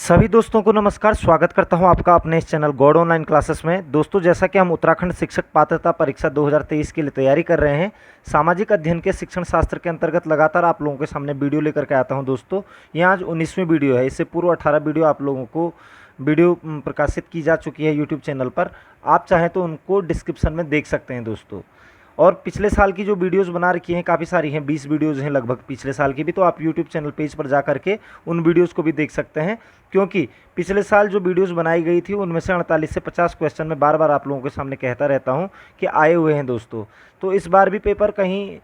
सभी दोस्तों को नमस्कार। स्वागत करता हूं आपका अपने इस चैनल गॉड ऑनलाइन क्लासेस में। दोस्तों, जैसा कि हम उत्तराखंड शिक्षक पात्रता परीक्षा 2023 के लिए तैयारी कर रहे हैं, सामाजिक अध्ययन के शिक्षण शास्त्र के अंतर्गत लगातार आप लोगों के सामने वीडियो लेकर के आता हूं। दोस्तों, ये आज 19वीं वीडियो है। इससे पूर्व 18 वीडियो आप लोगों को वीडियो प्रकाशित की जा चुकी है यूट्यूब चैनल पर। आप चाहें तो उनको डिस्क्रिप्शन में देख सकते हैं दोस्तों। और पिछले साल की जो वीडियोस बना रखी हैं काफ़ी सारी हैं, 20 वीडियोस हैं लगभग पिछले साल की भी, तो आप यूट्यूब चैनल पेज पर जा करके उन वीडियोस को भी देख सकते हैं। क्योंकि पिछले साल जो वीडियोस बनाई गई थी उनमें से 48 से 50 क्वेश्चन मैं बार बार आप लोगों के सामने कहता रहता हूं कि आए हुए हैं दोस्तों। तो इस बार भी पेपर कहीं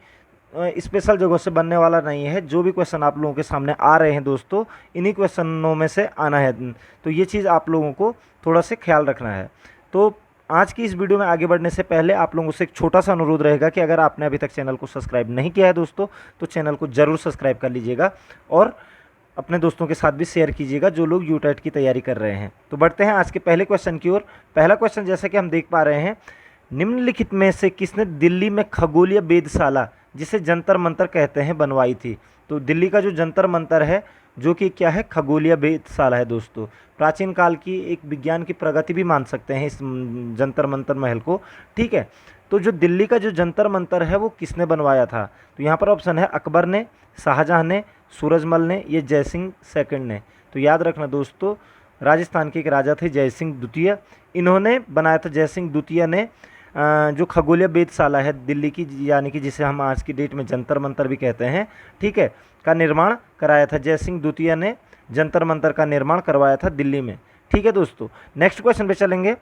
स्पेशल जगह से बनने वाला नहीं है। जो भी क्वेश्चन आप लोगों के सामने आ रहे हैं दोस्तों, इन्हीं क्वेश्चनों में से आना है। तो ये चीज़ आप लोगों को थोड़ा सा ख्याल रखना है। तो आज की इस वीडियो में आगे बढ़ने से पहले आप लोगों से एक छोटा सा अनुरोध रहेगा कि अगर आपने अभी तक चैनल को सब्सक्राइब नहीं किया है दोस्तों, तो चैनल को ज़रूर सब्सक्राइब कर लीजिएगा और अपने दोस्तों के साथ भी शेयर कीजिएगा जो लोग यूटेट की तैयारी कर रहे हैं। तो बढ़ते हैं आज के पहले क्वेश्चन की ओर। पहला क्वेश्चन जैसा कि हम देख पा रहे हैं, निम्नलिखित में से किसने दिल्ली में खगोलीय वेधशाला, जिसे जंतर मंतर कहते हैं, बनवाई थी? तो दिल्ली का जो जंतर मंतर है, जो कि क्या है, खगोलीय वेधशाला है दोस्तों। प्राचीन काल की एक विज्ञान की प्रगति भी मान सकते हैं इस जंतर मंतर महल को। ठीक है, तो जो दिल्ली का जो जंतर मंतर है वो किसने बनवाया था? तो यहाँ पर ऑप्शन है अकबर ने, शाहजहां ने, सूरजमल ने, ये जयसिंह सेकंड ने। तो याद रखना दोस्तों, राजस्थान के एक राजा थे जयसिंह द्वितीय, इन्होंने बनाया था। जयसिंह द्वितीय ने जो खगोलीय वेधशाला है दिल्ली की, यानी कि जिसे हम आज की डेट में जंतर मंतर भी कहते हैं, ठीक है, का निर्माण कराया था। जयसिंह द्वितीय ने जंतर मंतर का निर्माण करवाया था दिल्ली में। ठीक है दोस्तों, नेक्स्ट क्वेश्चन पे चलेंगे।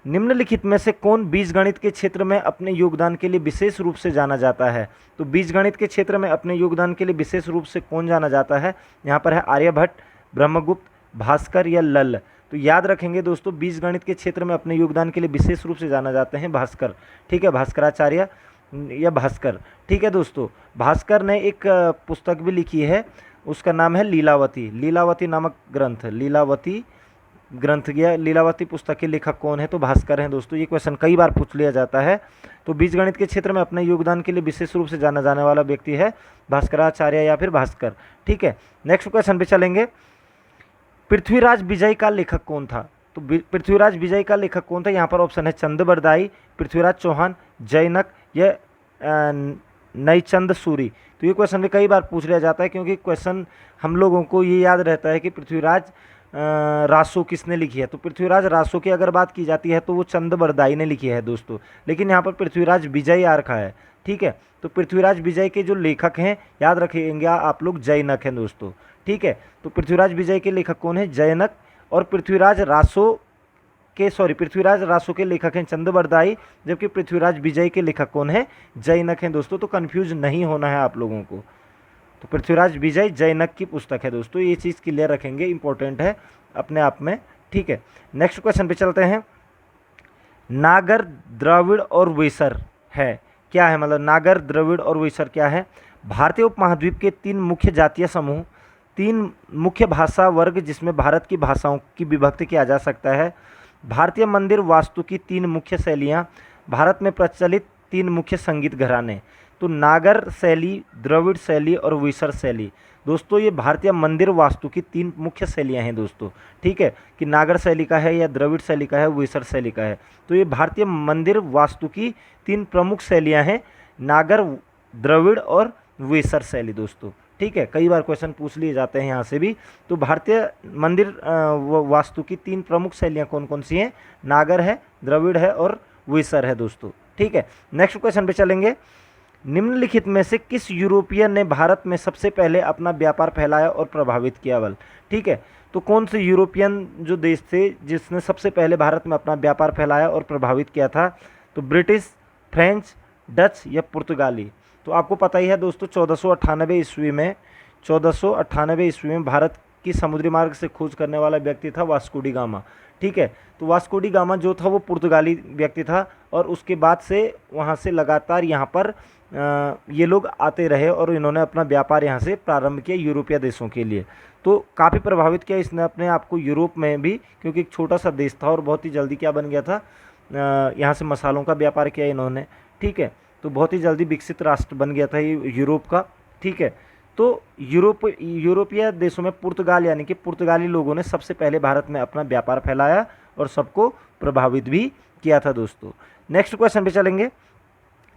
निम्नलिखित में से कौन बीजगणित के क्षेत्र में अपने योगदान के लिए विशेष रूप से जाना जाता है? तो बीजगणित के क्षेत्र में अपने योगदान के लिए विशेष रूप से कौन जाना जाता है? यहाँ पर है आर्यभट्ट, ब्रह्मगुप्त, भास्कर या लल्ल। तो याद रखेंगे दोस्तों, बीजगणित के क्षेत्र में अपने योगदान के लिए विशेष रूप से जाना जाते हैं भास्कर। ठीक है, भास्कराचार्य या भास्कर। ठीक है दोस्तों, भास्कर ने एक पुस्तक भी लिखी है, उसका नाम है लीलावती। लीलावती नामक ग्रंथ, लीलावती ग्रंथ या लीलावती पुस्तक के लेखक कौन है? तो भास्कर हैं दोस्तों। ये क्वेश्चन कई बार पूछ लिया जाता है। तो बीजगणित के क्षेत्र में अपने योगदान के लिए विशेष रूप से जाना जाने वाला व्यक्ति है भास्कराचार्य या फिर भास्कर। ठीक है, नेक्स्ट क्वेश्चन पे चलेंगे। पृथ्वीराज विजय का लेखक कौन था? तो पृथ्वीराज विजय का लेखक कौन था? यहाँ पर ऑप्शन है चंद्रबरदाई, पृथ्वीराज चौहान, जैनक या नईचंद सूरी। तो ये क्वेश्चन भी कई बार पूछ लिया जाता है, क्योंकि क्वेश्चन हम लोगों को ये याद रहता है कि पृथ्वीराज रासो किसने लिखी है। तो पृथ्वीराज रासो की अगर बात की जाती है तो वो चंद्रबरदाई ने लिखी है दोस्तों, लेकिन यहाँ पर पृथ्वीराज विजय आ रखा है। ठीक है, तो पृथ्वीराज विजय के जो लेखक हैं, याद रखेंगे आप लोग, जैनक हैं दोस्तों। ठीक है, तो पृथ्वीराज विजय के लेखक कौन है? जैनक। और पृथ्वीराज रासो के लेखक हैं चंद्रबरदाई, जबकि पृथ्वीराज विजय के लेखक कौन है? जैनक हैं दोस्तों। तो कंफ्यूज नहीं होना है आप लोगों को। तो पृथ्वीराज विजय जैनक की पुस्तक है दोस्तों, ये चीज़ क्लियर रखेंगे, इंपॉर्टेंट है अपने आप में। ठीक है, नेक्स्ट क्वेश्चन पे चलते हैं। नागर, द्रविड़ और वेसर है क्या है? मतलब नागर, द्रविड़ और वेसर क्या है? भारतीय उपमहाद्वीप के 3 मुख्य जातीय समूह, 3 मुख्य भाषा वर्ग जिसमें भारत की भाषाओं की विभक्ति किया जा सकता है, भारतीय मंदिर वास्तु की 3 मुख्य शैलियाँ, भारत में प्रचलित 3 मुख्य संगीत घराने। तो नागर शैली, द्रविड़ शैली और वेसर शैली। दोस्तों, ये भारतीय मंदिर वास्तु की 3 मुख्य शैलियाँ हैं दोस्तों। ठीक है, कि नागर शैली का है या द्रविड़ शैली का है, वेसर शैली का है। तो ये भारतीय मंदिर वास्तु की 3 प्रमुख शैलियाँ हैं, नागर, द्रविड़ और वेसर शैली दोस्तों। ठीक है, कई बार क्वेश्चन पूछ लिए जाते हैं यहाँ से भी। तो भारतीय मंदिर वास्तु की 3 प्रमुख शैलियाँ कौन कौन सी हैं? नागर है, द्रविड़ है और वेसर है दोस्तों। ठीक है, नेक्स्ट क्वेश्चन पे चलेंगे। निम्नलिखित में से किस यूरोपियन ने भारत में सबसे पहले अपना व्यापार फैलाया और प्रभावित किया? बल, ठीक है, तो कौन से यूरोपियन जो देश थे जिसने सबसे पहले भारत में अपना व्यापार फैलाया और प्रभावित किया था? तो ब्रिटिश, फ्रेंच, डच या पुर्तगाली। तो आपको पता ही है दोस्तों, 1498 ईस्वी में भारत की समुद्री मार्ग से खोज करने वाला व्यक्ति था वास्को डी गामा। ठीक है, तो वास्को डी गामा जो था वो पुर्तगाली व्यक्ति था, और उसके बाद से वहाँ से लगातार यहाँ पर ये लोग आते रहे और इन्होंने अपना व्यापार यहाँ से प्रारंभ किया यूरोपीय देशों के लिए। तो काफ़ी प्रभावित किया इसने अपने आप को यूरोप में भी, क्योंकि एक छोटा सा देश था और बहुत ही जल्दी क्या बन गया था, यहाँ से मसालों का व्यापार किया इन्होंने। ठीक है, तो बहुत ही जल्दी विकसित राष्ट्र बन गया था ये यूरोप का। ठीक है, तो यूरोपीय देशों में पुर्तगाल यानी कि पुर्तगाली लोगों ने सबसे पहले भारत में अपना व्यापार फैलाया और सबको प्रभावित भी किया था दोस्तों। नेक्स्ट क्वेश्चन पे चलेंगे।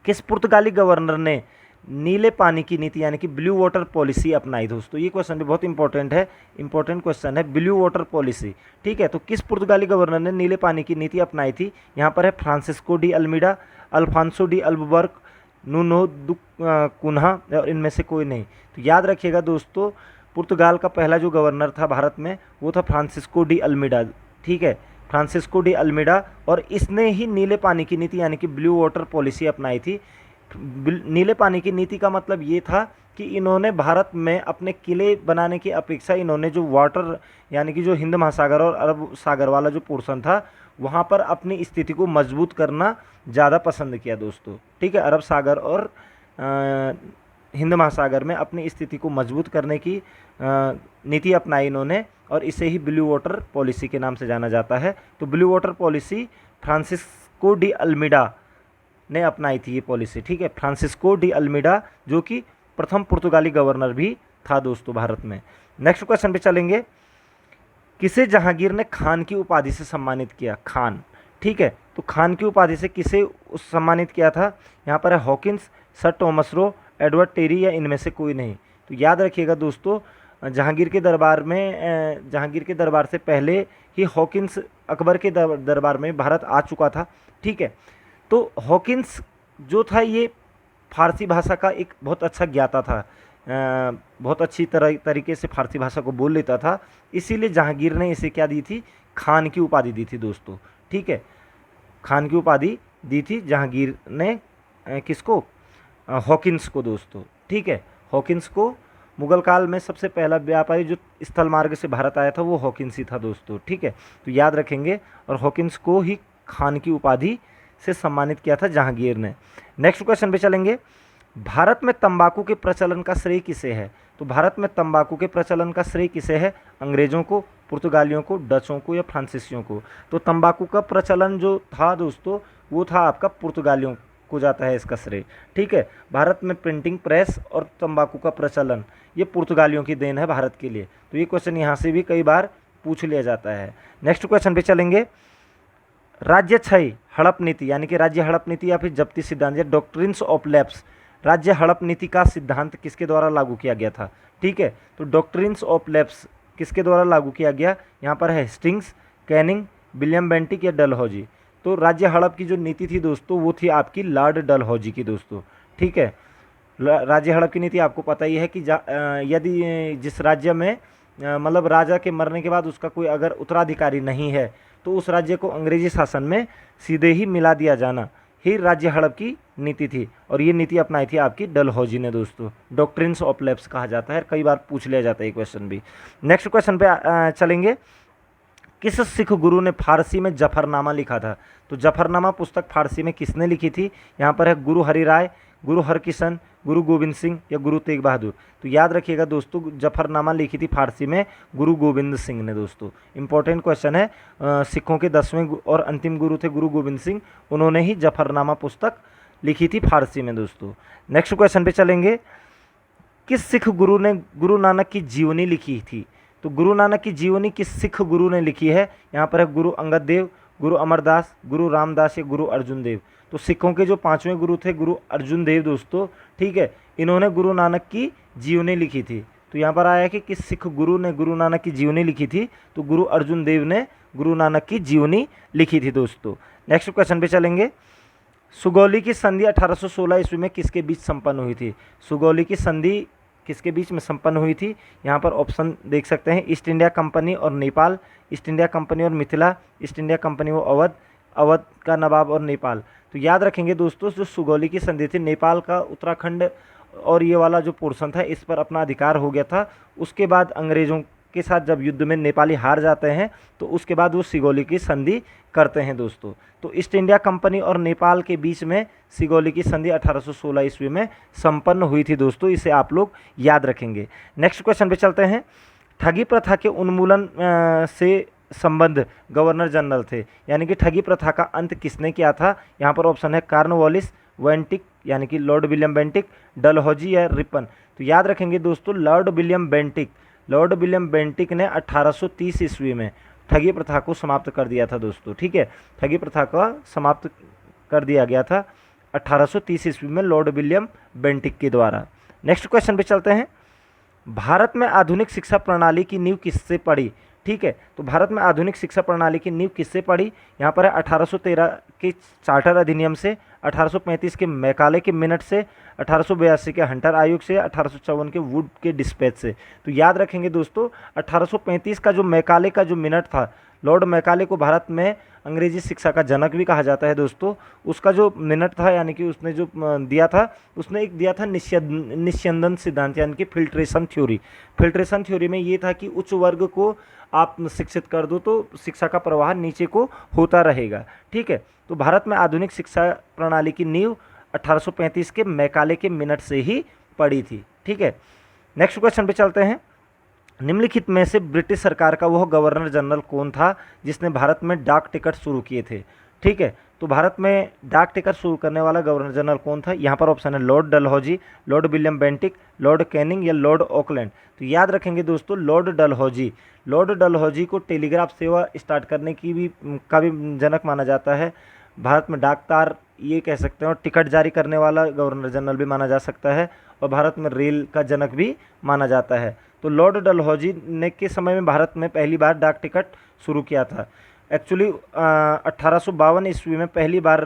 किस पुर्तगाली गवर्नर ने नीले पानी की नीति यानी कि ब्लू वाटर पॉलिसी अपनाई? दोस्तों ये क्वेश्चन भी बहुत इंपॉर्टेंट है, इंपॉर्टेंट क्वेश्चन है, ब्लू वाटर पॉलिसी। ठीक है, तो किस पुर्तगाली गवर्नर ने नीले पानी की नीति अपनाई थी? यहाँ पर है Francisco de Almeida, Alfonso de Albuquerque, Nuno da Cunha और इनमें से कोई नहीं। तो याद रखिएगा दोस्तों, पुर्तगाल का पहला जो गवर्नर था भारत में वो था फ्रांसिस्को डी अल्मीडा। ठीक है, फ्रांसिस्को डी अल्मीडा, और इसने ही नीले पानी की नीति यानी कि ब्लू वाटर पॉलिसी अपनाई थी। नीले पानी की नीति का मतलब ये था कि इन्होंने भारत में अपने किले बनाने की अपेक्षा इन्होंने जो वाटर यानी कि जो हिंद महासागर और अरब सागर वाला जो पोर्शन था वहाँ पर अपनी स्थिति को मजबूत करना ज़्यादा पसंद किया दोस्तों। ठीक है, अरब सागर और हिंद महासागर में अपनी स्थिति को मजबूत करने की नीति अपनाई इन्होंने, और इसे ही ब्लू वाटर पॉलिसी के नाम से जाना जाता है। तो blue water policy Francisco de Almeida ने अपनाई थी ये पॉलिसी। ठीक है, फ्रांसिस्को डी अल्मीडा जो कि प्रथम पुर्तगाली गवर्नर भी था दोस्तों भारत में। नेक्स्ट क्वेश्चन पे चलेंगे। किसे जहांगीर ने खान की उपाधि से सम्मानित किया? खान। ठीक है, तो खान की उपाधि से किसे सम्मानित किया था? यहाँ पर है Hawkins, sir Thomas Roe, Edward Terry या इनमें से कोई नहीं। तो याद रखिएगा दोस्तों, जहांगीर के दरबार से पहले ही हॉकिंस अकबर के दरबार में भारत आ चुका था। ठीक है, तो हॉकिंस जो था ये फारसी भाषा का एक बहुत अच्छा ज्ञाता था, बहुत अच्छी तरीके से फारसी भाषा को बोल लेता था, इसीलिए जहांगीर ने इसे क्या दी थी? खान की उपाधि दी थी दोस्तों। ठीक है, खान की उपाधि दी थी जहांगीर ने किसको? हॉकिंस को दोस्तों। ठीक है, हॉकिंस को मुगल काल में सबसे पहला व्यापारी जो स्थल मार्ग से भारत आया था वो हॉकिंस ही था दोस्तों। ठीक है, तो याद रखेंगे, और हॉकिंस को ही खान की उपाधि से सम्मानित किया था जहांगीर ने। नेक्स्ट क्वेश्चन पे चलेंगे। भारत में तंबाकू के प्रचलन का श्रेय किसे है? तो भारत में तंबाकू के प्रचलन का श्रेय किसे है? अंग्रेजों को, पुर्तगालियों को, डचों को या फ्रांसीसियों को? तो तंबाकू का प्रचलन जो था दोस्तों वो था आपका पुर्तगालियों को जाता है इसका श्रेय। ठीक है, भारत में प्रिंटिंग प्रेस और तंबाकू का प्रचलन ये पुर्तगालियों की देन है भारत के लिए। तो ये क्वेश्चन यहाँ से भी कई बार पूछ लिया जाता है। नेक्स्ट क्वेश्चन पे चलेंगे। राज्य क्षय हड़प नीति यानी कि राज्य हड़प नीति या फिर जब्ती सिद्धांत या डॉक्ट्रिन्स ऑफ लैप्स, राज्य हड़प नीति का सिद्धांत किसके द्वारा लागू किया गया था? ठीक है, तो डॉक्ट्रिन्स ऑफ लैप्स किसके द्वारा लागू किया गया? यहाँ पर है हेस्टिंग्स, कैनिंग, विलियम बेंटिक या डलहौजी। तो राज्य हड़प की जो नीति थी दोस्तों वो थी आपकी लॉर्ड डलहौजी की दोस्तों। ठीक है, राज्य हड़प की नीति आपको पता ही है कि यदि जिस राज्य में मतलब राजा के मरने के बाद उसका कोई अगर उत्तराधिकारी नहीं है तो उस राज्य को अंग्रेजी शासन में सीधे ही मिला दिया जाना ही राज्य हड़प की नीति थी, और ये नीति अपनाई थी आपकी डलहौजी ने दोस्तों। डॉक्ट्रिन्स ऑफ लैप्स कहा जाता है, कई बार पूछ लिया जाता है ये क्वेश्चन भी। नेक्स्ट क्वेश्चन पे चलेंगे। किस सिख गुरु ने फारसी में जफरनामा लिखा था? तो जफरनामा पुस्तक फारसी में किसने लिखी थी? यहाँ पर है गुरु हरिराय, गुरु हरकिशन, गुरु गोविंद सिंह या गुरु तेग बहादुर। तो याद रखिएगा दोस्तों, जफरनामा लिखी थी फारसी में गुरु गोविंद सिंह ने दोस्तों। इंपॉर्टेंट क्वेश्चन है, सिखों के 10वें और अंतिम गुरु थे गुरु गोविंद सिंह, उन्होंने ही जफरनामा पुस्तक लिखी थी फारसी में दोस्तों। नेक्स्ट क्वेश्चन पे चलेंगे। किस सिख गुरु ने गुरु नानक की जीवनी लिखी थी? तो गुरु नानक की जीवनी किस सिख गुरु ने लिखी है? यहाँ पर है गुरु अंगद देव, गुरु अमरदास, गुरु रामदास या गुरु अर्जुन देव। तो सिखों के जो 5वें गुरु थे गुरु अर्जुन देव दोस्तों। ठीक है, इन्होंने गुरु नानक की जीवनी लिखी थी। तो यहाँ पर आया कि किस सिख गुरु ने गुरु नानक की जीवनी लिखी थी? तो गुरु अर्जुन देव ने गुरु नानक की जीवनी लिखी थी दोस्तों। नेक्स्ट क्वेश्चन पे चलेंगे। सुगौली की संधि 1816 ईस्वी में किसके बीच संपन्न हुई थी? सुगौली की संधि किसके बीच में संपन्न हुई थी? यहाँ पर ऑप्शन देख सकते हैं, ईस्ट इंडिया कंपनी और नेपाल, ईस्ट इंडिया कंपनी और मिथिला, ईस्ट इंडिया कंपनी वो अवध, अवध का नवाब और नेपाल। तो याद रखेंगे दोस्तों, जो सुगौली की संधि थी, नेपाल का उत्तराखंड और ये वाला जो पोर्शन था इस पर अपना अधिकार हो गया था। उसके बाद अंग्रेज़ों के साथ जब युद्ध में नेपाली हार जाते हैं तो उसके बाद वो सिगौली की संधि करते हैं दोस्तों। तो ईस्ट इंडिया कंपनी और नेपाल के बीच में सिगौली की संधि 1816 ईस्वी में संपन्न हुई थी दोस्तों, इसे आप लोग याद रखेंगे। नेक्स्ट क्वेश्चन पे चलते हैं। ठगी प्रथा के उन्मूलन से संबंध गवर्नर जनरल थे, यानी कि ठगी प्रथा का अंत किसने किया था? यहाँ पर ऑप्शन है कॉर्नवालिस, वेंटिक, यानी कि लॉर्ड विलियम बेंटिक, डलहौजी या रिपन। तो याद रखेंगे दोस्तों, लॉर्ड विलियम बेंटिक ने 1830 ईस्वी में ठगी प्रथा को समाप्त कर दिया था दोस्तों। ठीक है, ठगी प्रथा का समाप्त कर दिया गया था 1830 ईस्वी में लॉर्ड विलियम बेंटिक के द्वारा। नेक्स्ट क्वेश्चन पे चलते हैं। भारत में आधुनिक शिक्षा प्रणाली की नींव किससे पड़ी? ठीक है, तो भारत में आधुनिक शिक्षा प्रणाली की नींव किससे पड़ी? यहाँ पर है 1813 के चार्टर अधिनियम से, 1835 के मैकाले के मिनट से, 1882 के हंटर आयोग से, 1854 के वुड के डिस्पैच से। तो याद रखेंगे दोस्तों, 1835 का जो मैकाले का जो मिनट था, लॉर्ड मैकाले को भारत में अंग्रेजी शिक्षा का जनक भी कहा जाता है दोस्तों। उसका जो मिनट था, यानी कि उसने जो दिया था, उसने एक दिया था निस्यंदन सिद्धांत, यानी कि फिल्ट्रेशन थ्योरी। फिल्ट्रेशन थ्योरी में ये था कि उच्च वर्ग को आप शिक्षित कर दो तो शिक्षा का प्रवाह नीचे को होता रहेगा। ठीक है, तो भारत में आधुनिक शिक्षा प्रणाली की नींव 1835 के मैकाले के मिनट से ही पड़ी थी। ठीक है, नेक्स्ट क्वेश्चन पे चलते हैं। निम्नलिखित में से ब्रिटिश सरकार का वह गवर्नर जनरल कौन था जिसने भारत में डाक टिकट शुरू किए थे? ठीक है, तो भारत में डाक टिकट शुरू करने वाला गवर्नर जनरल कौन था? यहाँ पर ऑप्शन है Lord Dalhousie, Lord William Bentinck, Lord Canning या लॉर्ड ऑकलैंड। तो याद रखेंगे दोस्तों, लॉर्ड डलहौजी को टेलीग्राफ सेवा स्टार्ट करने की भी जनक माना जाता है। भारत में डाक तार ये कह सकते हैं, और टिकट जारी करने वाला गवर्नर जनरल भी माना जा सकता है, और भारत में रेल का जनक भी माना जाता है। तो लॉर्ड डलहौजी ने के समय में भारत में पहली बार डाक टिकट शुरू किया था। एक्चुअली 1852 ईस्वी में पहली बार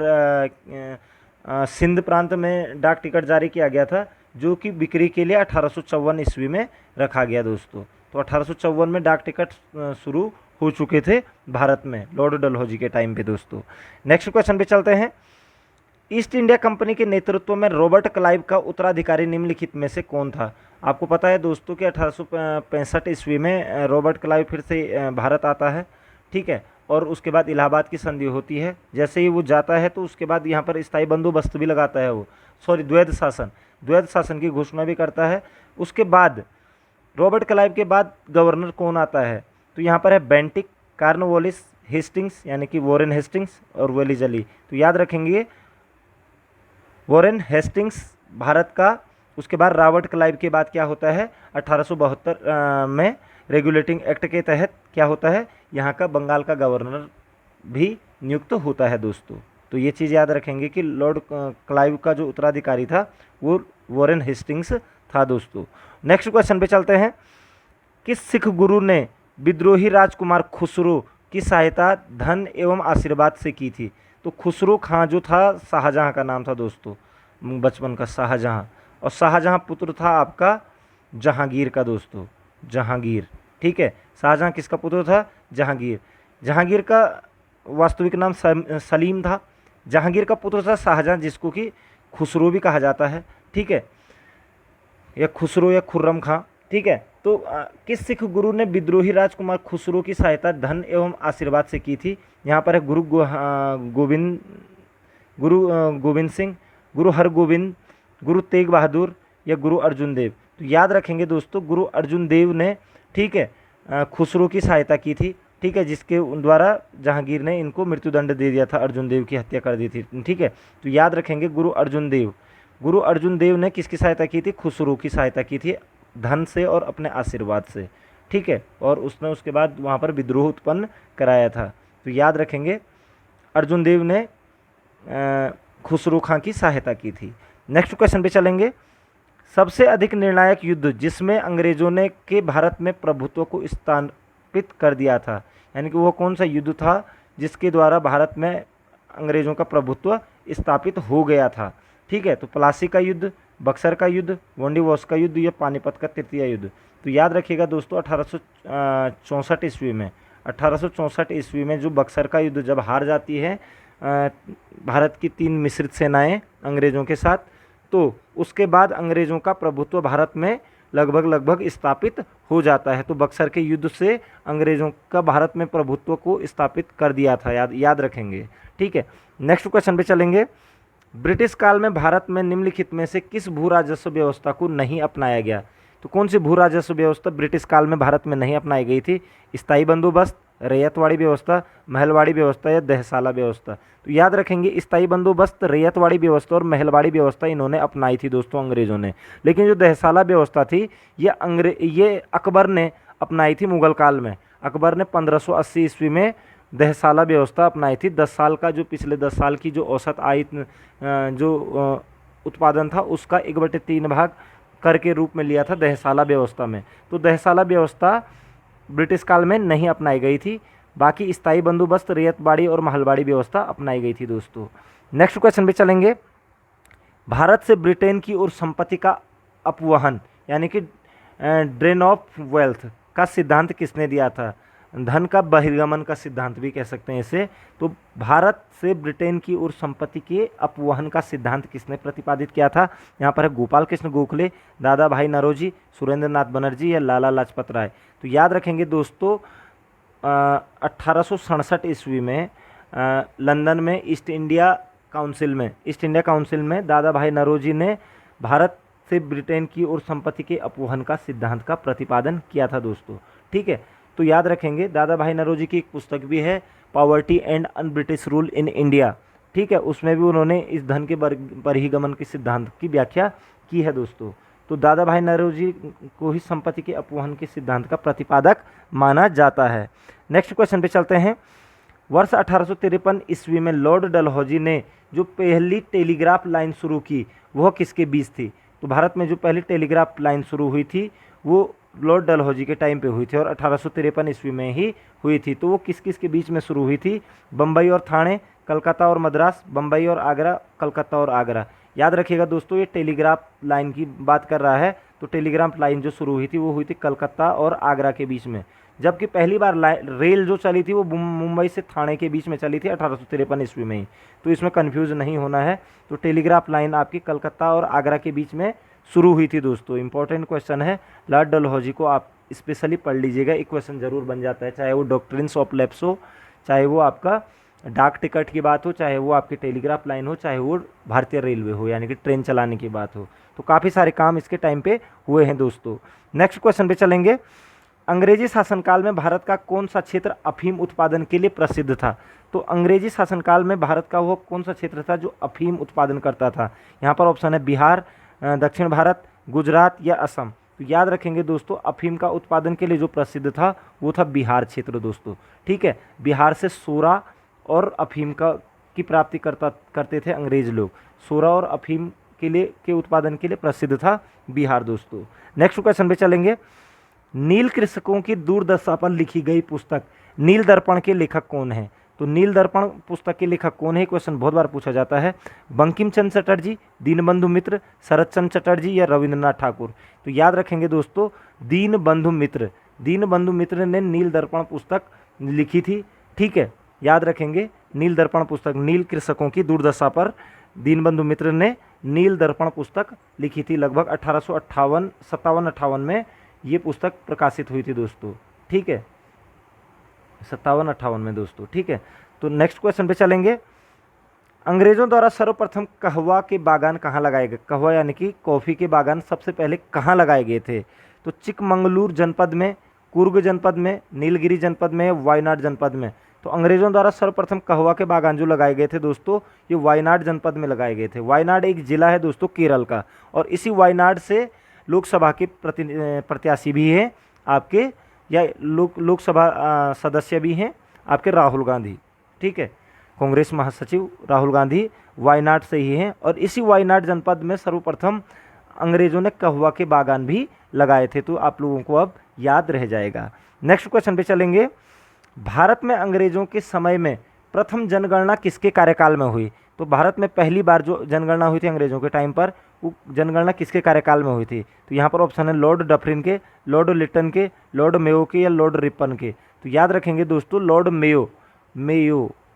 सिंध प्रांत में डाक टिकट जारी किया गया था, जो कि बिक्री के लिए 1854 ईस्वी में रखा गया दोस्तों। तो 1854 में डाक टिकट शुरू हो चुके थे भारत में लॉर्ड डलहौजी के टाइम पे दोस्तों। नेक्स्ट क्वेश्चन पे चलते हैं। ईस्ट इंडिया कंपनी के नेतृत्व में रॉबर्ट क्लाइव का उत्तराधिकारी निम्नलिखित में से कौन था? आपको पता है दोस्तों कि 1865 ईस्वी में रॉबर्ट क्लाइव फिर से भारत आता है। ठीक है, और उसके बाद इलाहाबाद की संधि होती है। जैसे ही वो जाता है तो उसके बाद यहाँ पर स्थायी बंदोबस्त भी लगाता है वो, द्वैध शासन की घोषणा भी करता है। उसके बाद रॉबर्ट क्लाइव के बाद गवर्नर कौन आता है? तो यहाँ पर है बेंटिक, कॉर्नवालिस, हेस्टिंग्स यानी कि वॉरेन हेस्टिंग्स और वेलिजली। तो याद रखेंगे वॉरेन हेस्टिंग्स भारत का। उसके बाद रॉबर्ट क्लाइव के बाद क्या होता है? 1872 में रेगुलेटिंग एक्ट के तहत क्या होता है? यहाँ का बंगाल का गवर्नर भी नियुक्त होता है दोस्तों। तो ये चीज़ याद रखेंगे कि लॉर्ड क्लाइव का जो उत्तराधिकारी था वो वॉरेन हेस्टिंग्स था दोस्तों। नेक्स्ट क्वेश्चन पे चलते हैं। किस सिख गुरु ने विद्रोही राजकुमार खुसरो की सहायता धन एवं आशीर्वाद से की थी? तो खुसरो खां जो था शाहजहाँ का नाम था दोस्तों, बचपन का शाहजहाँ, और शाहजहाँ पुत्र था आपका जहांगीर का दोस्तों, जहांगीर। ठीक है, शाहजहाँ किसका पुत्र था? जहांगीर। जहांगीर का वास्तविक नाम सलीम था। जहांगीर का पुत्र था शाहजहाँ, जिसको कि खुसरो भी कहा जाता है। ठीक है, या खुसरो या खुर्रम खां। ठीक है, तो किस सिख गुरु ने विद्रोही राजकुमार खुसरो की सहायता धन एवं आशीर्वाद से की थी? यहाँ पर है गुरु गोविंद सिंह, गुरु हरगोविंद, गुरु तेग बहादुर या गुरु अर्जुन देव। तो याद रखेंगे दोस्तों, गुरु अर्जुन देव ने, ठीक है, खुसरो की सहायता की थी। ठीक है, जिसके द्वारा जहांगीर ने इनको मृत्युदंड दे दिया था, अर्जुन देव की हत्या कर दी थी। ठीक है, तो याद रखेंगे गुरु अर्जुन देव ने किसकी सहायता की थी? खुसरो की सहायता की थी, धन से और अपने आशीर्वाद से। ठीक है, और उसने उसके बाद वहाँ पर विद्रोह उत्पन्न कराया था। तो याद रखेंगे अर्जुन देव ने खुसरो खां की सहायता की थी। नेक्स्ट क्वेश्चन पे चलेंगे। सबसे अधिक निर्णायक युद्ध जिसमें अंग्रेजों ने के भारत में प्रभुत्व को स्थापित कर दिया था, यानी कि वो कौन सा युद्ध था जिसके द्वारा भारत में अंग्रेजों का प्रभुत्व स्थापित हो गया था? ठीक है, तो प्लासी का युद्ध, बक्सर का युद्ध, वोंडीवॉस का युद्ध या पानीपत का तृतीय युद्ध। तो याद रखिएगा दोस्तों, 1864 ईस्वी में जो बक्सर का युद्ध जब हार जाती है भारत की 3 मिश्रित सेनाएं अंग्रेज़ों के साथ, तो उसके बाद अंग्रेज़ों का प्रभुत्व भारत में लगभग स्थापित हो जाता है। तो बक्सर के युद्ध से अंग्रेज़ों का भारत में प्रभुत्व को स्थापित कर दिया था, याद रखेंगे। ठीक है, नेक्स्ट क्वेश्चन पे चलेंगे। ब्रिटिश काल में भारत में निम्नलिखित में से किस भू राजस्व व्यवस्था को नहीं अपनाया गया? तो कौन सी भू राजस्व व्यवस्था ब्रिटिश काल में भारत में नहीं अपनाई गई थी? स्थायी बंदोबस्त, रैयतवाड़ी व्यवस्था, महलवाड़ी व्यवस्था या दहसाला व्यवस्था? तो याद रखेंगे स्थायी बंदोबस्त, रैयतवाड़ी व्यवस्था और महलवाड़ी व्यवस्था इन्होंने अपनाई थी दोस्तों अंग्रेजों ने। लेकिन जो दहसाला व्यवस्था थी ये अकबर ने अपनाई थी मुगल काल में। अकबर ने 1580 ईस्वी में दहसाला व्यवस्था अपनाई थी। 10 साल का जो पिछले 10 साल की जो औसत आय जो उत्पादन था उसका 1/3 भाग कर के रूप में लिया था दहसाला व्यवस्था में। तो दहसाला व्यवस्था ब्रिटिश काल में नहीं अपनाई गई थी। बाकी स्थायी बंदोबस्त, रैयतवाड़ी और महलवाड़ी व्यवस्था अपनाई गई थी दोस्तों। नेक्स्ट क्वेश्चन पे चलेंगे। भारत से ब्रिटेन की ओर संपत्ति का अपवहन यानी कि ड्रेन ऑफ वेल्थ का सिद्धांत किसने दिया था? धन का बहिर्गमन का सिद्धांत भी कह सकते हैं इसे। तो भारत से ब्रिटेन की ओर संपत्ति के अपवहन का सिद्धांत किसने प्रतिपादित किया था? यहाँ पर है गोपाल कृष्ण गोखले, दादा भाई नौरोजी, सुरेंद्र नाथ बनर्जी या लाला लाजपत राय? तो याद रखेंगे दोस्तों 1867 ईस्वी में लंदन में ईस्ट इंडिया काउंसिल में दादा भाई नौरोजी ने भारत से ब्रिटेन की ओर संपत्ति के अपवहन का सिद्धांत का प्रतिपादन किया था दोस्तों। ठीक है, तो याद रखेंगे दादा भाई नौरोजी की एक पुस्तक भी है poverty and un British rule in India. ठीक है, उसमें भी उन्होंने इस धन के बहिर्गमन के सिद्धांत की व्याख्या की है दोस्तों। तो दादा भाई नौरोजी को ही संपत्ति के अपवहन के सिद्धांत का प्रतिपादक माना जाता है। नेक्स्ट क्वेश्चन पे चलते हैं। वर्ष 1853 ईस्वी में लॉर्ड डलहौजी ने जो पहली टेलीग्राफ लाइन शुरू की वह किसके बीच थी? तो भारत में जो पहली टेलीग्राफ लाइन शुरू हुई थी वो लॉर्ड डलहौजी के टाइम पे हुई थी और 1853 ईस्वी में ही हुई थी। तो वो किस किस के बीच में शुरू हुई थी? बम्बई और ठाणे, कलकत्ता और मद्रास, बम्बई और आगरा, कलकत्ता और आगरा। याद रखिएगा दोस्तों ये टेलीग्राफ लाइन की बात कर रहा है। तो टेलीग्राफ लाइन जो शुरू हुई थी वो हुई थी कलकत्ता और आगरा के बीच में। जबकि पहली बार रेल जो चली थी वो मुंबई से ठाणे के बीच में चली थी 1853 ईस्वी में ही। तो इसमें कंफ्यूज नहीं होना है। तो टेलीग्राफ लाइन आपकी कलकत्ता और आगरा के बीच में शुरू हुई थी दोस्तों। इंपॉर्टेंट क्वेश्चन है, लॉर्ड डलहौजी को आप स्पेशली पढ़ लीजिएगा, एक क्वेश्चन जरूर बन जाता है, चाहे वो डॉक्ट्रिन्स ऑफ लैप्स हो, चाहे वो आपका डाक टिकट की बात हो, चाहे वो आपकी टेलीग्राफ लाइन हो, चाहे वो भारतीय रेलवे हो यानी कि ट्रेन चलाने की बात हो। तो काफ़ी सारे काम इसके टाइम पे हुए हैं दोस्तों। नेक्स्ट क्वेश्चन पे चलेंगे। अंग्रेजी शासनकाल में भारत का कौन सा क्षेत्र अफीम उत्पादन के लिए प्रसिद्ध था? तो अंग्रेजी शासनकाल में भारत का वो कौन सा क्षेत्र था जो अफीम उत्पादन करता था? यहाँ पर ऑप्शन है बिहार, दक्षिण भारत, गुजरात या असम। तो याद रखेंगे दोस्तों अफीम का उत्पादन के लिए जो प्रसिद्ध था वो था बिहार क्षेत्र दोस्तों। ठीक है, बिहार से सोरा और अफीम की प्राप्ति करते थे अंग्रेज लोग। सोरा और अफीम के उत्पादन के लिए प्रसिद्ध था बिहार दोस्तों। नेक्स्ट क्वेश्चन पे चलेंगे। नील कृषकों की दुर्दशा पर लिखी गई पुस्तक नील दर्पण के लेखक कौन है? तो नील दर्पण पुस्तक के लेखक कौन है, क्वेश्चन बहुत बार पूछा जाता है। बंकिम चंद्र चटर्जी, दीनबंधु मित्र, शरत चंद्र चटर्जी या रविंद्रनाथ ठाकुर? तो याद रखेंगे दोस्तों दीनबंधु मित्र ने नील दर्पण पुस्तक लिखी थी। ठीक है, याद रखेंगे नील दर्पण पुस्तक, नील कृषकों की दुर्दशा पर दीनबंधु मित्र ने नील दर्पण पुस्तक लिखी थी। लगभग 1857-58 में ये पुस्तक प्रकाशित हुई थी दोस्तों। ठीक है, 57-58 में दोस्तों। ठीक है, तो नेक्स्ट क्वेश्चन पे चलेंगे। अंग्रेजों द्वारा सर्वप्रथम कहवा के बागान कहाँ लगाए गए? कहवा यानी कि कॉफ़ी के बागान सबसे पहले कहाँ लगाए गए थे? तो चिकमंगलूर जनपद में, कुर्ग जनपद में, नीलगिरी जनपद में, वायनाड जनपद में? तो अंग्रेजों द्वारा सर्वप्रथम कहवा के बागान जो लगाए गए थे दोस्तों ये वायनाड जनपद में लगाए गए थे। वायनाड एक जिला है दोस्तों केरल का, और इसी वायनाड से लोकसभा के प्रत्याशी भी हैं आपके, या लोकसभा सदस्य भी हैं आपके राहुल गांधी। ठीक है, कांग्रेस महासचिव राहुल गांधी वायनाड से ही हैं, और इसी वायनाड जनपद में सर्वप्रथम अंग्रेजों ने कहवा के बागान भी लगाए थे। तो आप लोगों को अब याद रह जाएगा। नेक्स्ट क्वेश्चन पे चलेंगे। भारत में अंग्रेजों के समय में प्रथम जनगणना किसके कार्यकाल में हुई? तो भारत में पहली बार जो जनगणना हुई थी अंग्रेजों के टाइम पर, वो जनगणना किसके कार्यकाल में हुई थी? तो यहाँ पर ऑप्शन है लॉर्ड डफरिन के, लॉर्ड लिटन के, लॉर्ड मेयो के या लॉर्ड रिपन के? तो याद रखेंगे दोस्तों लॉर्ड मेयो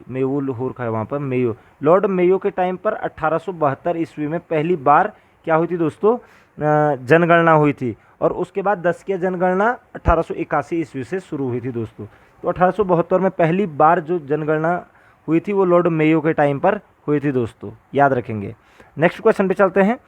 है वहाँ पर मेयो। लॉर्ड मेयो के टाइम पर 1872 ईस्वी में पहली बार क्या हुई थी दोस्तों? जनगणना हुई थी, और उसके बाद 10वीं जनगणना 1881 ईस्वी से शुरू हुई थी दोस्तों। तो 1872 में पहली बार जो जनगणना हुई थी वो लॉर्ड मेयो के टाइम पर हुई थी दोस्तों, याद रखेंगे। नेक्स्ट क्वेश्चन पे चलते हैं।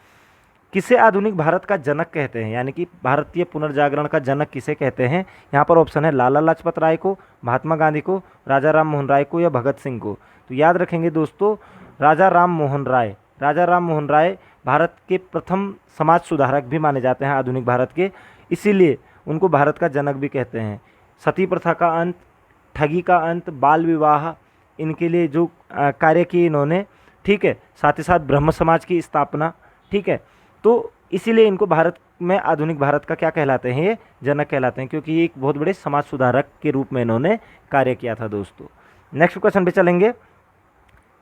किसे आधुनिक भारत का जनक कहते हैं, यानी कि भारतीय पुनर्जागरण का जनक किसे कहते हैं। यहाँ पर ऑप्शन है लाला लाजपत राय को, महात्मा गांधी को, राजा राम मोहन राय को या भगत सिंह को। तो याद रखेंगे दोस्तों, राजा राम मोहन राय। राजा राम मोहन राय भारत के प्रथम समाज सुधारक भी माने जाते हैं आधुनिक भारत के, इसीलिए उनको भारत का जनक भी कहते हैं। सती प्रथा का अंत, ठगी का अंत, बाल विवाह, इनके लिए जो कार्य किए इन्होंने, ठीक है, साथ ही साथ ब्रह्म समाज की स्थापना, ठीक है, तो इसीलिए इनको भारत में आधुनिक भारत का क्या कहलाते हैं, ये जनक कहलाते हैं, क्योंकि ये एक बहुत बड़े समाज सुधारक के रूप में इन्होंने कार्य किया था दोस्तों। नेक्स्ट क्वेश्चन पे चलेंगे।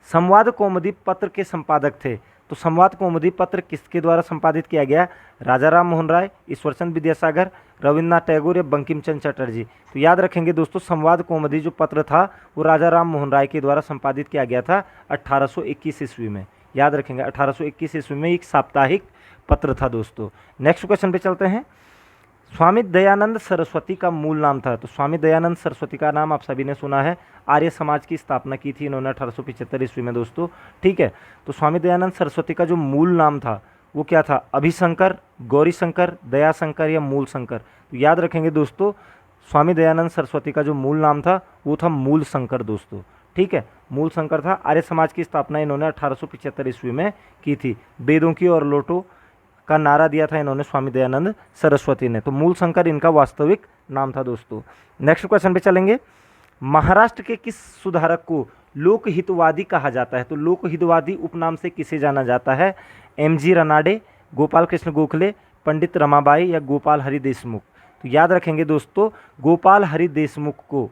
संवाद कौमुदी पत्र के संपादक थे, तो संवाद कौमुदी पत्र किसके द्वारा संपादित किया गया। राजा राम मोहन राय, ईश्वरचंद विद्यासागर, रविन्द्रनाथ टैगोर या बंकिम चंद्र चटर्जी। तो याद रखेंगे दोस्तों, संवाद कौमुदी जो पत्र था वो राजा राम मोहन राय के द्वारा संपादित किया गया था 1821 ईस्वी में। याद रखेंगे 1821 ईस्वी में एक साप्ताहिक पत्र था दोस्तों। नेक्स्ट क्वेश्चन पे चलते हैं। स्वामी दयानंद सरस्वती का मूल नाम था, तो स्वामी दयानंद सरस्वती का नाम आप सभी ने सुना है, आर्य समाज की स्थापना की थी इन्होंने 1875 ईस्वी में दोस्तों, ठीक है। तो स्वामी दयानंद सरस्वती का जो मूल नाम था वो क्या था, अभिशंकर, गौरीशंकर, दयाशंकर या मूल शंकर। तो याद रखेंगे दोस्तों, स्वामी दयानंद सरस्वती का जो मूल नाम था वो था मूल शंकर दोस्तों, ठीक है, मूल शंकर था। आर्य समाज की स्थापना इन्होंने 1875 ईस्वी में की थी। वेदों की और लौटो का नारा दिया था इन्होंने स्वामी दयानंद सरस्वती ने, तो मूल शंकर इनका वास्तविक नाम था दोस्तों। नेक्स्ट क्वेश्चन पे चलेंगे। महाराष्ट्र के किस सुधारक को लोकहितवादी कहा जाता है, तो लोकहितवादी उपनाम से किसे जाना जाता है। एमजी रानाडे, गोपाल कृष्ण गोखले, पंडित रमाबाई या गोपाल हरि देशमुख। तो याद रखेंगे दोस्तों, गोपाल हरि देशमुख को,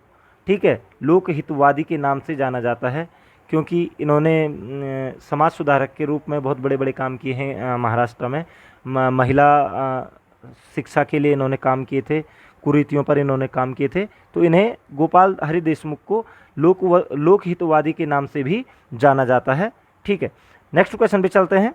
ठीक है, लोकहितवादी के नाम से जाना जाता है, क्योंकि इन्होंने समाज सुधारक के रूप में बहुत बड़े बड़े काम किए हैं महाराष्ट्र में। महिला शिक्षा के लिए इन्होंने काम किए थे, कुरीतियों पर इन्होंने काम किए थे, तो इन्हें गोपाल हरि देशमुख को लोकहितवादी के नाम से भी जाना जाता है, ठीक है। नेक्स्ट क्वेश्चन पे चलते हैं।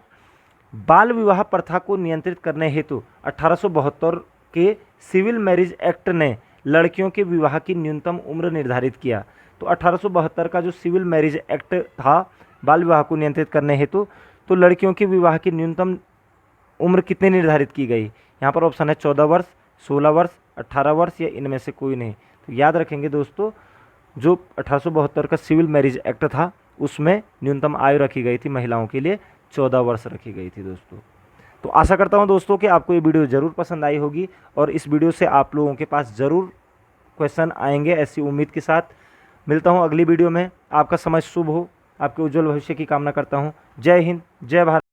बाल विवाह प्रथा को नियंत्रित करने हेतु 1872 के सिविल मैरिज एक्ट ने लड़कियों के विवाह की न्यूनतम उम्र निर्धारित किया। तो 1872 का जो सिविल मैरिज एक्ट था बाल विवाह को नियंत्रित करने हेतु, तो लड़कियों के विवाह की न्यूनतम उम्र कितनी निर्धारित की गई। यहाँ पर ऑप्शन है 14 वर्ष, 16 वर्ष, 18 वर्ष या इनमें से कोई नहीं। तो याद रखेंगे दोस्तों, जो 1872 का सिविल मैरिज एक्ट था उसमें न्यूनतम आयु रखी गई थी महिलाओं के लिए 14 वर्ष रखी गई थी दोस्तों। तो आशा करता हूं दोस्तों कि आपको ये वीडियो ज़रूर पसंद आई होगी और इस वीडियो से आप लोगों के पास ज़रूर क्वेश्चन आएंगे, ऐसी उम्मीद के साथ मिलता हूं अगली वीडियो में। आपका समय शुभ हो, आपके उज्जवल भविष्य की कामना करता हूं। जय हिंद, जय भारत।